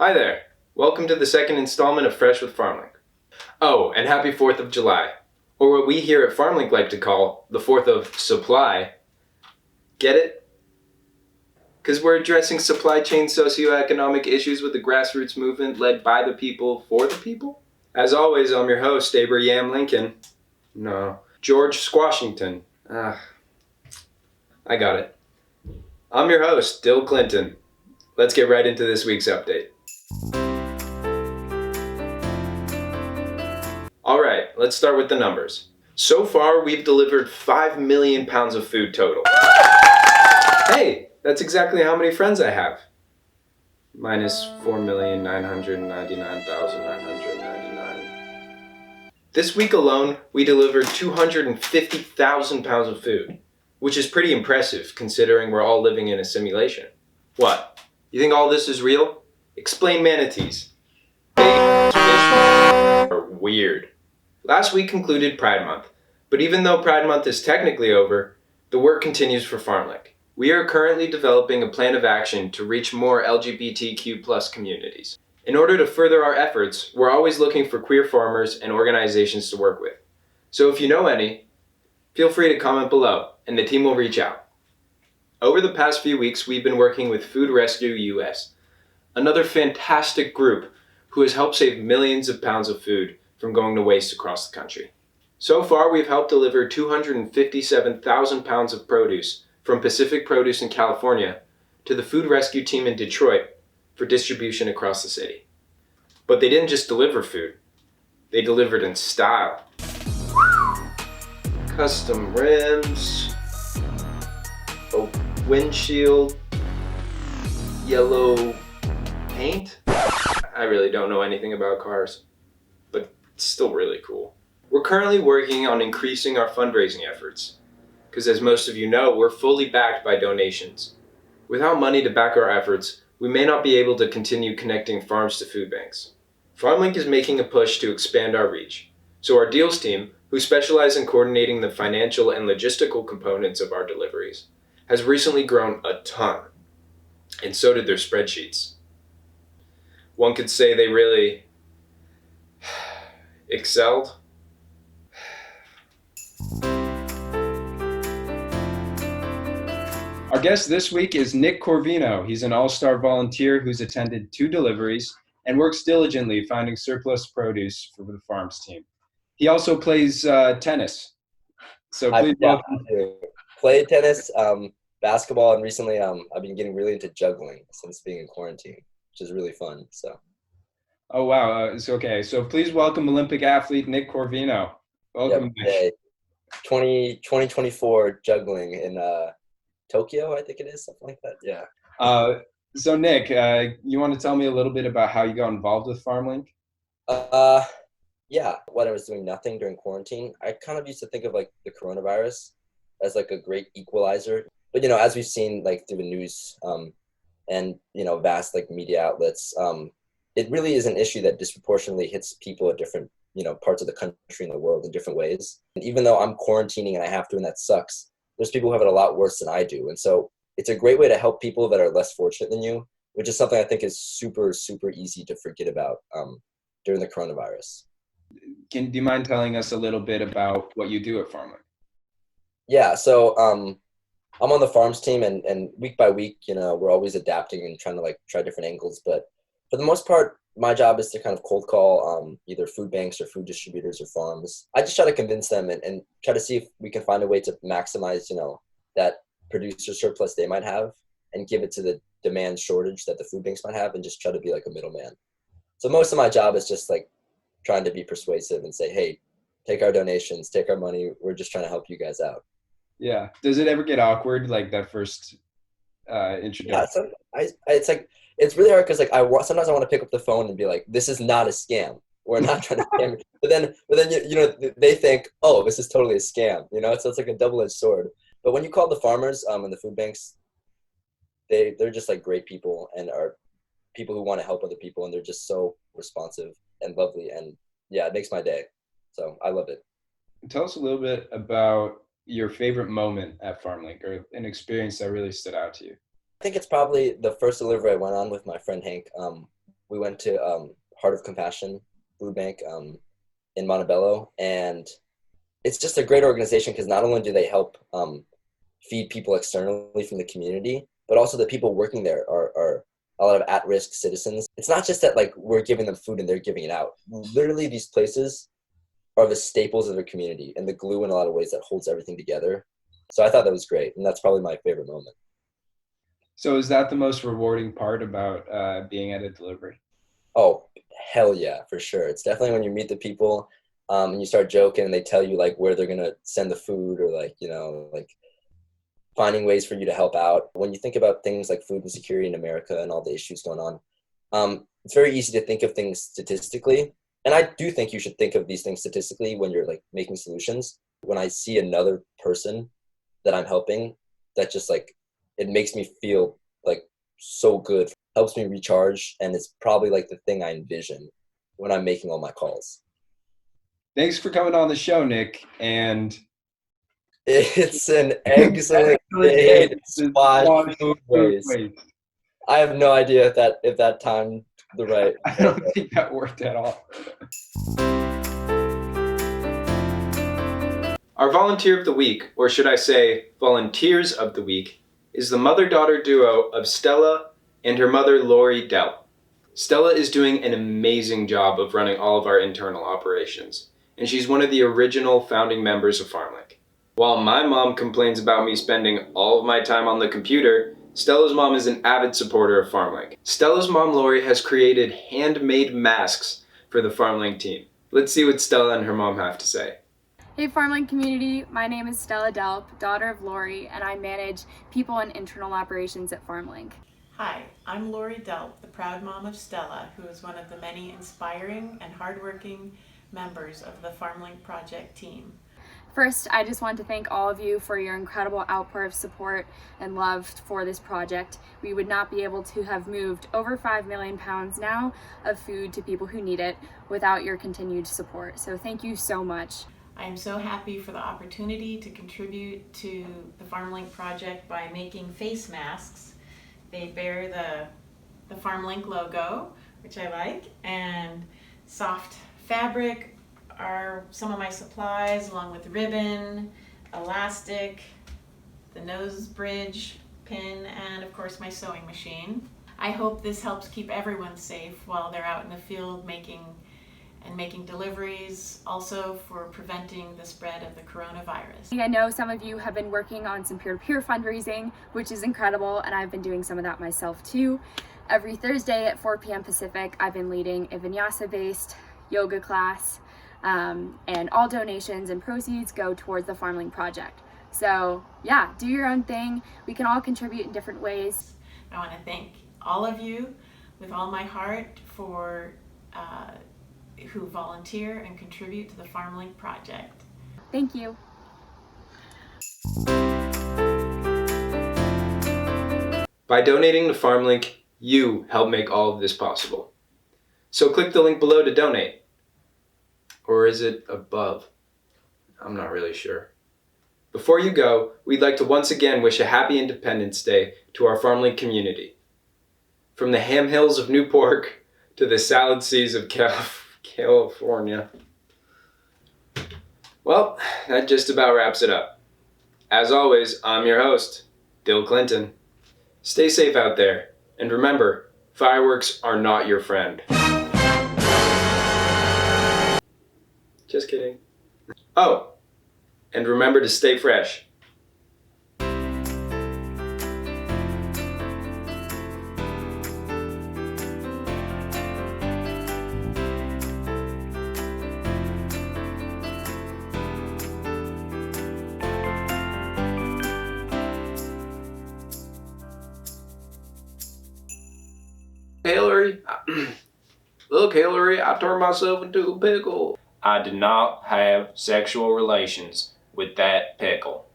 Hi there. Welcome to the second installment of Fresh with FarmLink. Oh, and happy 4th of July, or what we here at FarmLink like to call the 4th of Supply. Get it? Because we're addressing supply chain socioeconomic issues with the grassroots movement led by the people for the people? As always, I'm your host, Abraham Lincoln. No, George Squashington. I got it. I'm your host, Dill Clinton. Let's get right into this week's update. Alright, let's start with the numbers. So far, we've delivered 5 million pounds of food total. Hey, that's exactly how many friends I have. Minus 4,999,999. This week alone, we delivered 250,000 pounds of food, which is pretty impressive considering we're all living in a simulation. What? You think all this is real? Explain manatees. Big fish are weird. Last week concluded Pride Month, but even though Pride Month is technically over, the work continues for FarmLink. We are currently developing a plan of action to reach more LGBTQ+ communities. In order to further our efforts, we're always looking for queer farmers and organizations to work with. So if you know any, feel free to comment below, and the team will reach out. Over the past few weeks, we've been working with Food Rescue US, another fantastic group who has helped save millions of pounds of food from going to waste across the country. So far, we've helped deliver 257,000 pounds of produce from Pacific Produce in California to the food rescue team in Detroit for distribution across the city. But they didn't just deliver food, they delivered in style. Custom rims, a windshield, yellow paint. I really don't know anything about cars, but it's still really cool. We're currently working on increasing our fundraising efforts, because as most of you know, we're fully backed by donations. Without money to back our efforts, we may not be able to continue connecting farms to food banks. FarmLink is making a push to expand our reach, so our deals team, who specialize in coordinating the financial and logistical components of our deliveries, has recently grown a ton, and so did their spreadsheets. One could say they really excelled. Our guest this week is Nick Corvino. He's an all-star volunteer who's attended 2 deliveries and works diligently finding surplus produce for the farms team. He also plays tennis. So please welcome. Play tennis, basketball, and recently I've been getting really into juggling since being in quarantine, which is really fun. So. Oh wow, it's okay. So please welcome Olympic athlete Nick Corvino. Welcome. Yep. 2024 juggling in Tokyo, I think it is, something like that. Yeah. So Nick, you want to tell me a little bit about how you got involved with FarmLink? Yeah. When I was doing nothing during quarantine, I kind of used to think of like the coronavirus as like a great equalizer. But as we've seen like through the news, and vast like media outlets, it really is an issue that disproportionately hits people at different parts of the country and the world in different ways. And even though I'm quarantining and I have to, and that sucks, there's people who have it a lot worse than I do. And so it's a great way to help people that are less fortunate than you, which is something I think is super, super easy to forget about during the coronavirus. Do you mind telling us a little bit about what you do at FarmLink? Yeah, so I'm on the farms team, and week by week, we're always adapting and trying to like try different angles. But for the most part, my job is to kind of cold call either food banks or food distributors or farms. I just try to convince them and try to see if we can find a way to maximize, that producer surplus they might have and give it to the demand shortage that the food banks might have, and just try to be like a middleman. So most of my job is just like trying to be persuasive and say, hey, take our donations, take our money. We're just trying to help you guys out. Yeah. Does it ever get awkward, like that first introduction? Yeah, it's like, it's really hard because like sometimes I want to pick up the phone and be like, this is not a scam. We're not trying to scam you. But then they think, oh, this is totally a scam. So it's like a double-edged sword. But when you call the farmers and the food banks, they're just like great people and are people who want to help other people, and they're just so responsive and lovely, and yeah, it makes my day. So I love it. Tell us a little bit about your favorite moment at FarmLink, or an experience that really stood out to you. I think it's probably the first delivery I went on with my friend Hank. We went to Heart of Compassion Food Bank in Montebello, and it's just a great organization because not only do they help feed people externally from the community, but also the people working there are a lot of at-risk citizens. It's not just that like we're giving them food and they're giving it out. Literally, these places are the staples of their community and the glue in a lot of ways that holds everything together. So I thought that was great, and that's probably my favorite moment. So is that the most rewarding part about being at a delivery? Oh, hell yeah, for sure. It's definitely when you meet the people and you start joking and they tell you like where they're gonna send the food or like, like finding ways for you to help out. When you think about things like food insecurity in America and all the issues going on, it's very easy to think of things statistically. And I do think you should think of these things statistically when you're like making solutions. When I see another person that I'm helping, that just like, it makes me feel like so good, helps me recharge. And it's probably like the thing I envision when I'm making all my calls. Thanks for coming on the show, Nick. And It's an excellent day to squash food waste. I have no idea if that timed the right. I don't think that worked at all. Our volunteer of the week, or should I say volunteers of the week, is the mother-daughter duo of Stella and her mother Lori Delp. Stella is doing an amazing job of running all of our internal operations, and she's one of the original founding members of FarmLink. While my mom complains about me spending all of my time on the computer, Stella's mom is an avid supporter of FarmLink. Stella's mom Lori has created handmade masks for the FarmLink team. Let's see what Stella and her mom have to say. Hey FarmLink community, my name is Stella Delp, daughter of Lori, and I manage people and internal operations at FarmLink. Hi, I'm Lori Delp, the proud mom of Stella, who is one of the many inspiring and hardworking members of the FarmLink project team. First, I just want to thank all of you for your incredible outpour of support and love for this project. We would not be able to have moved over 5 million pounds now of food to people who need it without your continued support. So thank you so much. I am so happy for the opportunity to contribute to the FarmLink project by making face masks. They bear the FarmLink logo, which I like, and soft fabric are some of my supplies, along with ribbon, elastic, the nose bridge pin, and of course my sewing machine. I hope this helps keep everyone safe while they're out in the field making deliveries, also for preventing the spread of the coronavirus. I know some of you have been working on some peer-to-peer fundraising, which is incredible, and I've been doing some of that myself too. Every Thursday at 4 p.m. Pacific, I've been leading a vinyasa-based yoga class, and all donations and proceeds go towards the FarmLink project. So yeah, do your own thing. We can all contribute in different ways. I want to thank all of you with all my heart for who volunteer and contribute to the FarmLink project. Thank you. By donating to FarmLink, you help make all of this possible. So click the link below to donate. Or is it above? I'm not really sure. Before you go, we'd like to once again wish a happy Independence Day to our FarmLink community. From the ham hills of New Pork to the salad seas of California. Well, that just about wraps it up. As always, I'm your host, Dill Clinton. Stay safe out there, and remember, fireworks are not your friend. Just kidding. Oh, and remember to stay fresh. Hillary, look, Hillary, I turned myself into a pickle. I did not have sexual relations with that pickle.